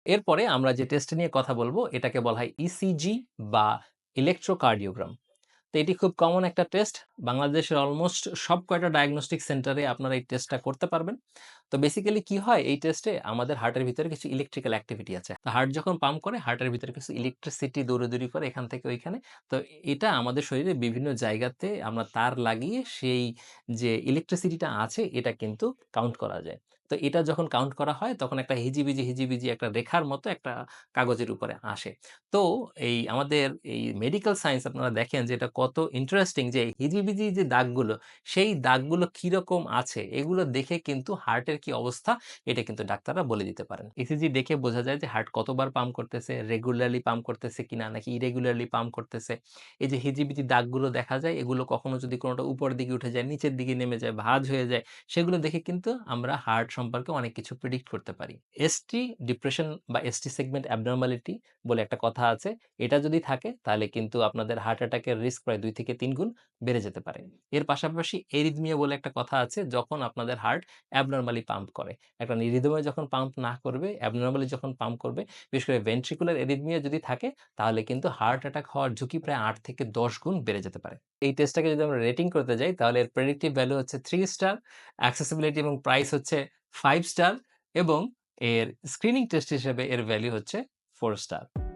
এরপরে আমরা যে টেস্ট নিয়ে কথা বলবো এটাকে বলা হয় ইসিজি বা ইলেকট্রোকার্ডিওগ্রাম। তো এটি খুব কমন একটা টেস্ট। বাংলাদেশের অলমোস্ট সব কয়টা ডায়াগনস্টিক সেন্টারে আপনারা এই টেস্টটা করতে পারবেন। তো বেসিক্যালি কি হয় এই টেস্টে আমাদের হার্টের ভিতরে কিছু ইলেকট্রিক্যাল অ্যাক্টিভিটি আছে। তো হার্ট যখন পাম্প করে হার্টের ভিতরে কিছু ইলেকট্রিসিটি দৌড়াদৌড়ি করে এখান থেকে ওইখানে। তো এটা আমাদের শরীরে বিভিন্ন জায়গাতে আমরা তার লাগিয়ে সেই যে ইলেকট্রিসিটিটা আছে এটা কিন্তু কাউন্ট করা যায়। তো এটা যখন কাউন্ট করা হয় তখন একটা হিজিবিজি একটা রেখার মতো একটা কাগজের উপরে আসে। তো এই আমাদের এই মেডিকেল সায়েন্স আপনারা দেখেন যে এটা কত ইন্টারেস্টিং যে হিজিবিজি যে দাগগুলো, সেই দাগগুলো কিরকম আছে এগুলো দেখে কিন্তু হার্টের কি অবস্থা এটা কিন্তু ডাক্তাররা বলে দিতে পারেন। ইসিজি দেখে বোঝা যায় যে হার্ট কতবার পাম্প করতেছে, রেগুলারলি পাম্প করতেছে কিনা নাকি ইরেগুলারলি পাম্প করতেছে। এই যে হিজিবিজি দাগগুলো দেখা যায় এগুলো কখনো যদি কোনোটা উপরের দিকে উঠে যায়, নিচের দিকে নেমে যায়, ভাঁজ হয়ে যায়, সেগুলো দেখে কিন্তু আমরা হার্ট সম্পর্কে অনেক কিছু প্রেডিক্ট করতে পারি। এসটি ডিপ্রেশন বা এসটি সেগমেন্ট অ্যাবনরমালিটি বলে একটা কথা আছে। এটা যদি থাকে তাহলে কিন্তু আপনাদের হার্ট অ্যাটাকের রিস্ক প্রায় ২ থেকে ৩ গুণ বেড়ে যেতে পারে। এর পাশাপাশি এরিথমিয়া বলে একটা কথা আছে, যখন আপনাদের হার্ট অ্যাবনরমালি পাম্প করে। একটা রিদমে যখন পাম্প না করবে, অ্যাবনরমালি যখন পাম্প করবে, বিশেষ করে ভেন্ট্রিকুলার এরিথমিয়া যদি থাকে তাহলে কিন্তু হার্ট অ্যাটাক হওয়ার ঝুঁকি প্রায় ৮ থেকে ১০ গুণ বেড়ে যেতে পারে। এই টেস্টটাকে যদি আমরা রেটিং করতে যাই তাহলে এর প্রেডিক্টিভ ভ্যালু হচ্ছে 3 স্টার, অ্যাক্সেসিবিলিটি এবং প্রাইস হচ্ছে 5 স্টার এবং এর স্ক্রিনিং টেস্ট হিসেবে এর ভ্যালু হচ্ছে 4 স্টার।